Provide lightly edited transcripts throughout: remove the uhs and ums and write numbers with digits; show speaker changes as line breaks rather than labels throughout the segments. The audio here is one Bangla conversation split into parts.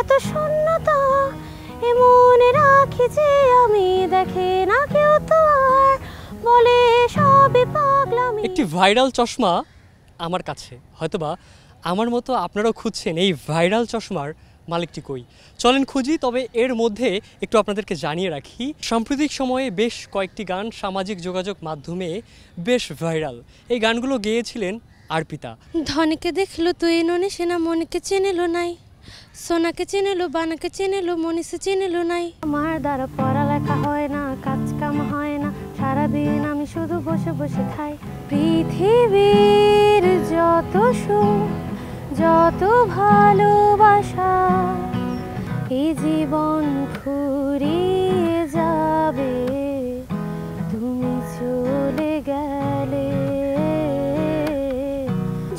এত শূন্যতা এমন রাখি যে আমি, দেখে না কেউ তো আর বলে সবই পাগলামি।
একটি ভাইরাল চশমা আমার কাছে, হয়তোবা আমার মতো আপনারাও খুঁজছেন এই ভাইরাল চশমার মালিকটি কই। চলেন খুঁজি। তবে এর মধ্যে একটু আপনাদেরকে জানিয়ে রাখি, সাম্প্রতিক সময়ে বেশ কয়েকটি গান সামাজিক যোগাযোগ মাধ্যমে বেশ ভাইরাল। এই গানগুলো গেয়েছিলেন অর্পিতা।
ধনীকে দেখলো তুই ননি সেনা, মনিকে চিনিলো নাই, সোনাকে চিনিলো, বানাকে চিনিলো, মনিকে চিনিলো নাই। আমার দ্বারা পড়ালেখা হয় না, কাজ কাম হয় না, সারাদিন আমি শুধু বসে বসে খাই। পৃথিবীর যত সুখ, যত ভালোবাসা, এই জীবন ফুরিয়ে যাবে তুমি চলে গেলে।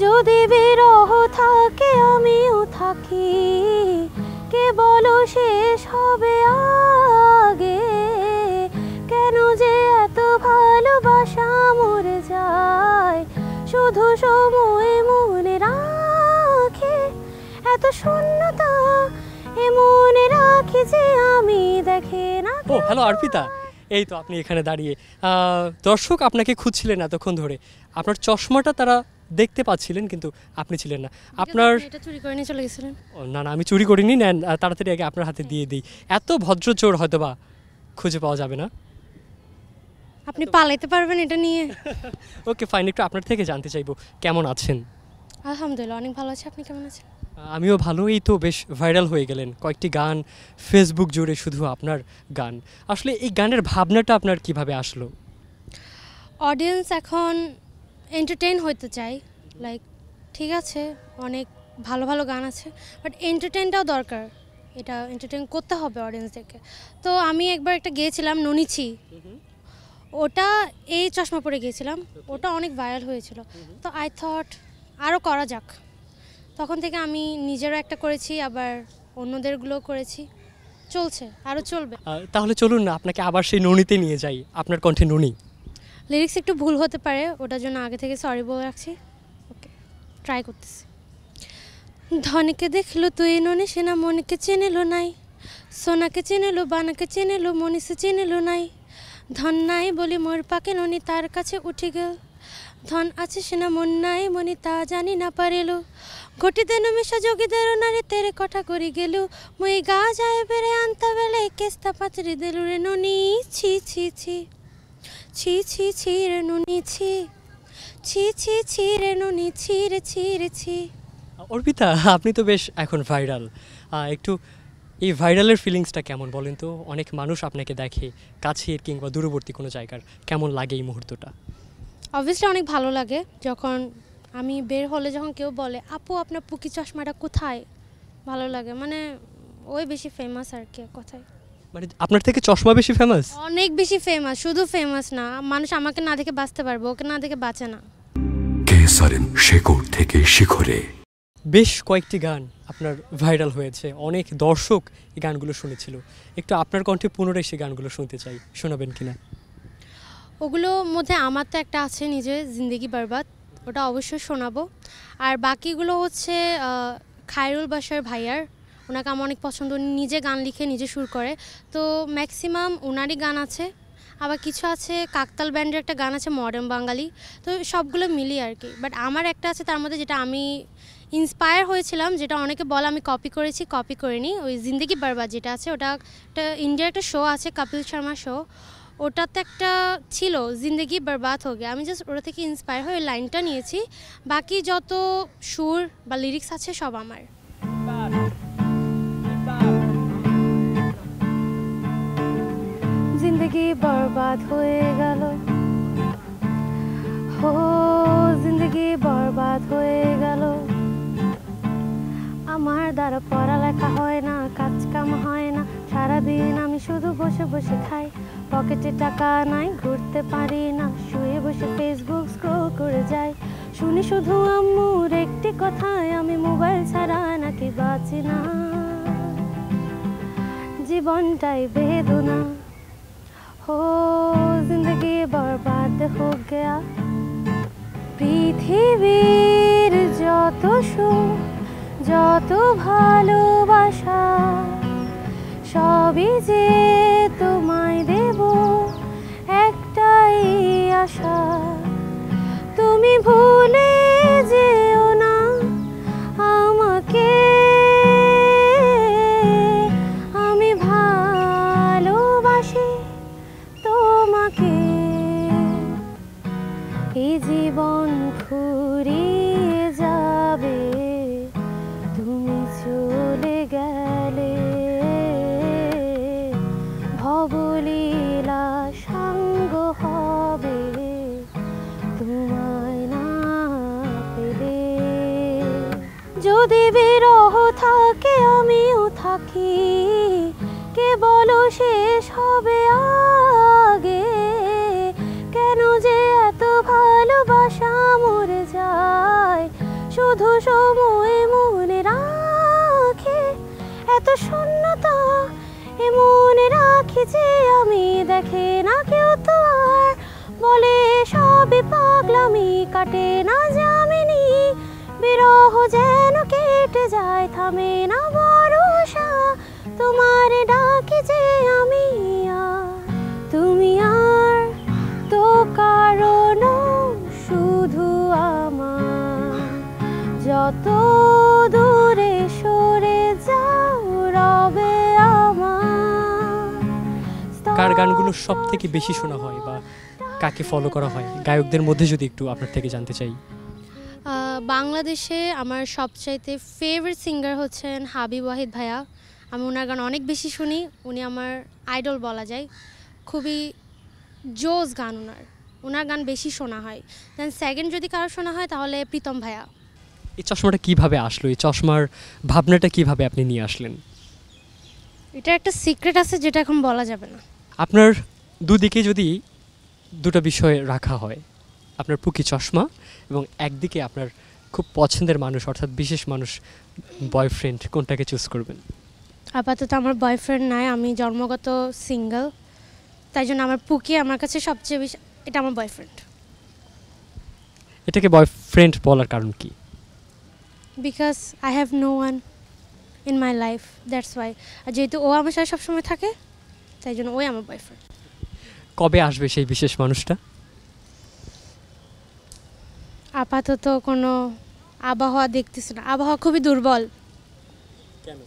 যদি বিরহ থাকে আমিও থাকি, কে বলো শেষ হবে আগে, কেন যে এত ভালোবাসা মরে যায়, শুধু সময় মনে রাখে। এত শূন্যতা এমন রাখি যে আমি, দেখে না।
ও হ্যালো অর্পিতা, এই তো আপনি এখানে দাঁড়িয়ে। দর্শক আপনাকে খুঁজছিলেন এতক্ষণ ধরে, আপনার চশমাটা তারা দেখতে পাচ্ছিলেন কিন্তু আপনি ছিলেন না। আপনার
এটা চুরি করে নিয়ে চলে গেছিলেন?
না না, আমি চুরি করিনি। নেন তাড়াতাড়ি আগে আপনার হাতে দিয়ে দিই। এত ভদ্র চোর হয়তোবা খুঁজে পাওয়া যাবে না।
আপনি পালাইতে পারবেন এটা নিয়ে?
ওকে ফাইন, একটু আপনার থেকে জানতে চাইবো কেমন আছেন?
আলহামদুলিল্লাহ অনেক ভালো আছি, আপনি কেমন আছেন?
আমিও ভালো। এই তো বেশ ভাইরাল হয়ে গেলেন, কয়েকটি গান ফেসবুক জুড়ে শুধু আপনার গান। আসলে এই গানের ভাবনাটা আপনার কিভাবে আসলো?
অডিয়েন্স এখন এন্টারটেইন হতে চাই, লাইক ঠিক আছে অনেক ভালো ভালো গান আছে, বাট এন্টারটেইনটাও দরকার, এটা এন্টারটেইন করতে হবে অডিয়েন্সদেরকে। তো আমি একবার একটা গিয়েছিলাম ননিছি, ওটা এই চশমা পরে গিয়েছিলাম, ওটা অনেক ভাইরাল হয়েছিল। তো আই থট আরও করা যাক, তখন থেকে আমি নিজেরও একটা করেছি, আবার অন্যদেরগুলো করেছি, চলছে আরও চলবে।
তাহলে চলুন না আপনাকে আবার সেই ননিতে নিয়ে যাই, আপনার কণ্ঠে ননি।
লিরিক্স একটু ভুল হতে পারে, ওটার জন্য আগে থেকে সরি বলে রাখছি। ওকে, ট্রাই করতেছি। ধনীকে দেখলো তুই ননি সেনা, মনিকে চিনিলো নাই, সোনাকে চিনিলো, বানাকে চিনিলো, মনিকে চিনিলো নাই। ধন নাই বলি মোর পাকে ননি তার কাছে উঠে গেল, ধন আছে সেনা মন নাই মনি তা জানি না পারিলো। ঘটিতে নমিষা যোগীদের নারী তেরে কথা করি গেলু, মুই গা যায় বেড়ে আনতা বেলে কেস্তা পাচরি দিলু রে ননি ছি ছি ছি, ছি ছি ছি রে ননি ছি, ছি ছি ছি রে ননি ছি রে ছি রে ছি।
অর্পিতা, আপনি তো বেশ এখন ভাইরাল, একটু এই ভাইরালের ফিলিংসটা কেমন বলেন তো? অনেক মানুষ আপনাকে দেখে, কাছের কিংবা দূরবর্তী কোনো জায়গার, কেমন লাগে এই মুহূর্তটা?
অবভিয়াসলি অনেক ভালো লাগে যখন আমি বের হলে যখন কেউ বলে আপু আপনার পুকি চশমাটা কোথায়, ভালো লাগে, মানে ওই বেশি ফেমাস আর কি কথায়।
মানে আপনার থেকে চশমা বেশি ফেমাস?
অনেক বেশি ফেমাস, শুধু ফেমাস না, মানুষ আমাকে না দেখে বাঁচতে পারবে, ওকে না দেখে বাঁচে না।
কেসারেন শেকড় থেকে শিখরে
বেশ কয়েকটি গান আপনার ভাইরাল হয়েছে, অনেক দর্শক এই গানগুলো শুনেছিল। একটু আপনার কণ্ঠে পুনরায় সেই গানগুলো শুনতে চাই, শোনাবেন কিনা?
ওগুলোর মধ্যে আমার তো একটা আছে নিজে, জিন্দেগি বরবাদ, ওটা অবশ্যই শোনাবো। আর বাকিগুলো হচ্ছে খায়রুল বাশার ভাইয়ার, ওনাকে আমার অনেক পছন্দ, উনি নিজে গান লিখে নিজে সুর করে, তো ম্যাক্সিমাম ওনারই গান আছে। আবার কিছু আছে কাকতাল ব্যান্ডের একটা গান আছে মডার্ন বাঙালি, তো সবগুলো মিলিয়ে আর কি। বাট আমার একটা আছে তার মধ্যে যেটা আমি ইন্সপায়ার হয়েছিলাম, যেটা অনেকে বলে আমি কপি করেছি, কপি করিনি। ওই জিন্দেগি বরবাদ যেটা আছে, ওটা একটা ইন্ডিয়ার একটা শো আছে কপিল শর্মা শো, ওটাতে একটা ছিল জিন্দেগি বরবাদ হয়ে গিয়ে, আমি জাস্ট ওটা থেকে ইন্সপায়ার হয়ে ওই লাইনটা নিয়েছি, বাকি যত সুর বা লিরিক্স আছে সব আমার। জিন্দেগি বরবাদ হয়ে গেল, হো জিন্দেগি বরবাদ হয়ে গেল, আমার দ্বারা পড়ালেখা হয় না, কাজ কাম হয় না, সারাদিন আমি শুধু বসে বসে খাই, পকেটে টাকা নাই, ঘুরতে পারি না, শুয়ে বসে ফেসবুক স্ক্রল করে যাই, শুনি শুধু আম্মুর একটি কথায়, আমি মোবাইল ছাড়া নাকি বাঁচি না, জীবনটাই বেদনা, हो जिंदगी बर्बाद हो गया। পৃথিবীর যত সুখ, যত ভালোবাসা, সবই যে তোমায় দেব একটাই আশা, তুমি ভুলে যেও না আমাকে, আমি ভালোবাসি তোমাকে। এই জীবন ফুরিয়ে যাবে তুমি চলে গেলে, ভবলীলা সাঙ্গ হবে তোমায় না পেলে। যদি বিরহ থাকে আমিও থাকি, কে বলো শেষ হবে আগে, কেন যে এত ভালোবাসা মরে যায়, শুধু সময় মনে রাখে এত শূন্যতা, এ মনে রাখি যে আমি দেখে না কেউ তো আর, বলে সবই পাগলামি কাটে না যামিনী, বিরহ যেন কেটে যায় থামে না ভরসা, তোমার ডাকি যে আমি আর তুমি আর তো কারণ শুধু আমার, যত দূরে সরে যাও রবে আমার।
কার গানগুলো সব থেকে বেশি শোনা হয় বা কাকে ফলো করা হয় গায়কদের মধ্যে, যদি একটু আপনার থেকে জানতে চাই?
বাংলাদেশে আমার সবচাইতে ফেভারিট সিঙ্গার হচ্ছেন হাবিব ওয়াহিদ ভাইয়া। আমি ওনার গান অনেক বেশি শুনি, উনি আমার আইডল বলা যায়। খুবই জোস গান ওনার গান বেশি শোনা হয়। দেন সেকেন্ড যদি কারো শোনা হয় তাহলে প্রীতম ভাইয়া।
এই চশমাটা কিভাবে আসলো, এই চশমার ভাবনাটা কিভাবে আপনি নিয়ে আসলেন?
এটা একটা সিক্রেট আছে যেটা এখন বলা যাবে না।
আপনার দুদিকে যদি দুটো বিষয় রাখা হয়, আপনার পুকি চশমা এবং একদিকে আপনার খুব পছন্দের মানুষ অর্থাৎ বিশেষ মানুষ, বয়ফ্রেন্ড, কোনটাকে চুজ করবেন?
আপাতত আমার বয়ফ্রেন্ড নাই, আমি জন্মগত সিঙ্গেল, তাই জন্য আমার পুকি আমার কাছে সবচেয়ে বেশি, এটা আমার বয়ফ্রেন্ড।
এটাকে বয়ফ্রেন্ড বলার কারণ কি?
Because I have no one in my life, that's why. আর যেহেতু ও আমার সাথে সবসময় থাকে তাই জন্য ওই আমার বয়ফ্রেন্ড।
কবে আসবে সেই বিশেষ মানুষটা?
আপাতত কোনো আবহাওয়া দেখতেছি না, আবহাওয়া খুবই দুর্বল।
কেন?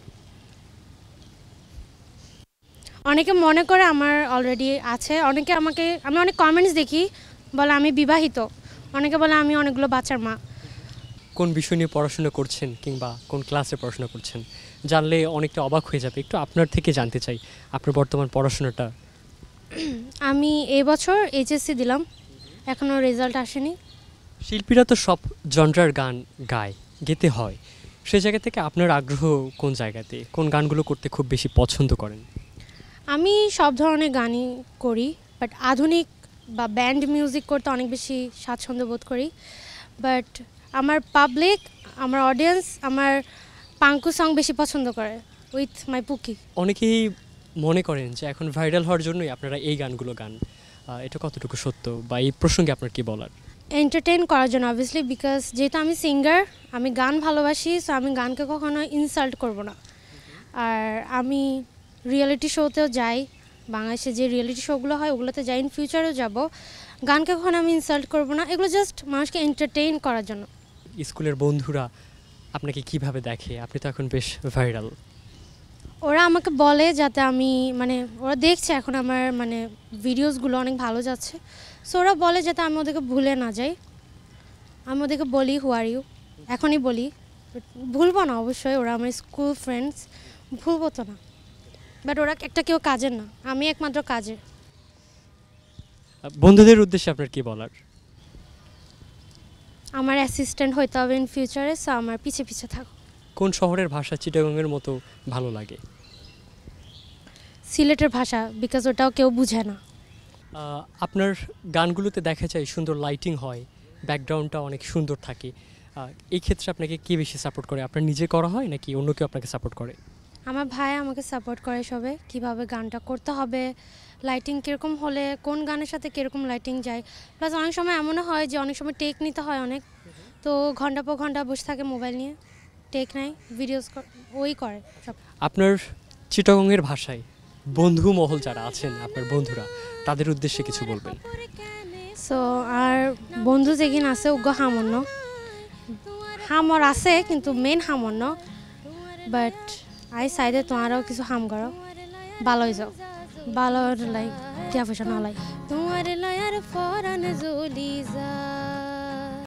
অনেকে মনে করে আমার অলরেডি আছে, অনেকে আমি অনেক কমেন্টস দেখি বলে আমি বিবাহিত, অনেকে বলে আমি অনেকগুলো বাচ্চার মা।
কোন বিষয় নিয়ে পড়াশোনা করছেন কিংবা কোন ক্লাসে পড়াশোনা করছেন জানলে অনেকটা অবাক হয়ে যাবে। একটু আপনার থেকে জানতে চাই আপনার বর্তমান পড়াশোনাটা।
আমি এই বছর এইচএসসি দিলাম, এখনও রেজাল্ট আসেনি।
শিল্পীরা তো সব জনরার গান গায়, গেতে হয়, সেই জায়গা থেকে আপনার আগ্রহ কোন জায়গাতে, কোন গানগুলো করতে খুব বেশি পছন্দ করেন?
আমি সব ধরনের গানই করি, বাট আধুনিক বা ব্যান্ড মিউজিক করতে অনেক বেশি স্বাচ্ছন্দ্য বোধ করি। বাট আমার পাবলিক, আমার অডিয়েন্স আমার পাঙ্কু সং বেশি পছন্দ করে উইথ মাই পুকি।
অনেকেই মনে করেন যে এখন ভাইরাল হওয়ার জন্যই আপনারা এই গানগুলো গান, এটা কতটুকু সত্য বা এই প্রসঙ্গে আপনার কি বলার?
এন্টারটেইন করার জন্য অবভিয়াসলি, বিকজ যেহেতু আমি সিঙ্গার, আমি গান ভালোবাসি, সো আমি গানকে কখনো ইনসাল্ট করব না। আর আমি রিয়েলিটি শোতেও যাই, বাংলাদেশে যে রিয়েলিটি শোগুলো হয় ওগুলোতে যাই, ইন ফিউচারেও যাব, গানকে কখনো আমি ইনসাল্ট করব না, এগুলো জাস্ট মানুষকে এন্টারটেইন করার জন্য।
স্কুলের বন্ধুরা আপনাকে কিভাবে দেখে? আপনি তো এখন বেশ ভাইরাল।
ওরা আমাকে বলে যাতে আমি ওরা দেখছে এখন আমার ভিডিওসগুলো অনেক ভালো যাচ্ছে, সো ওরা বলে যাতে আমি ওদেরকে ভুলে না যাই। আমি ওদেরকে বলি হু আর ইউ, এখনই বলি, ভুলবো না অবশ্যই, ওরা আমার স্কুল ফ্রেন্ডস, ভুলবো তো না। বাট ওরা একটা কেউ কাজের না, আমি একমাত্র কাজের।
বন্ধুদের উদ্দেশ্যে আপনার কি বলার?
আমার অ্যাসিস্ট্যান্ট হইতে হবে ইন ফিউচারে, সো আমার পিছে পিছে থাকো।
কোন শহরের ভাষা চিটাগংয়ের মতো ভালো লাগে?
সিলেটের ভাষা, বিকজ ওটাও কেউ বুঝে না।
আপনার গানগুলোতে দেখা যায় সুন্দর লাইটিং হয়, ব্যাকগ্রাউন্ডটা অনেক সুন্দর থাকে, এই ক্ষেত্রে আপনাকে কি বেশি সাপোর্ট করে? আপনার নিজে করা হয় নাকি অন্য কেউ আপনাকে সাপোর্ট করে?
আমার ভাই আমাকে সাপোর্ট করে সবে, কিভাবে গানটা করতে হবে, লাইটিং কীরকম হলে কোন গানের সাথে কীরকম লাইটিং যায়। প্লাস অনেক সময় এমনও হয় যে অনেক সময় টেক নিতে হয় অনেক, তো ঘন্টা পর ঘন্টা বসে থাকে মোবাইল নিয়ে, টেক নেয়, ভিডিওস ওই করে সব।
আপনার চিটাগংয়ের ভাষায় বন্ধু মহল যারা আছেন আপনার বন্ধুরা তাদের উদ্দেশ্যে কিছু বলবেন।
সো আর বন্ধু যেগিন আছে উগ্র হামন্য হামর আছে কিন্তু মেন হামন্য বাট আই সাইডে তোমারও কিছু হাম করো ভালোই যাও ভালো লাইক টিয়া পয়সা না লাই তোমার লয়ার ফরান জলি যা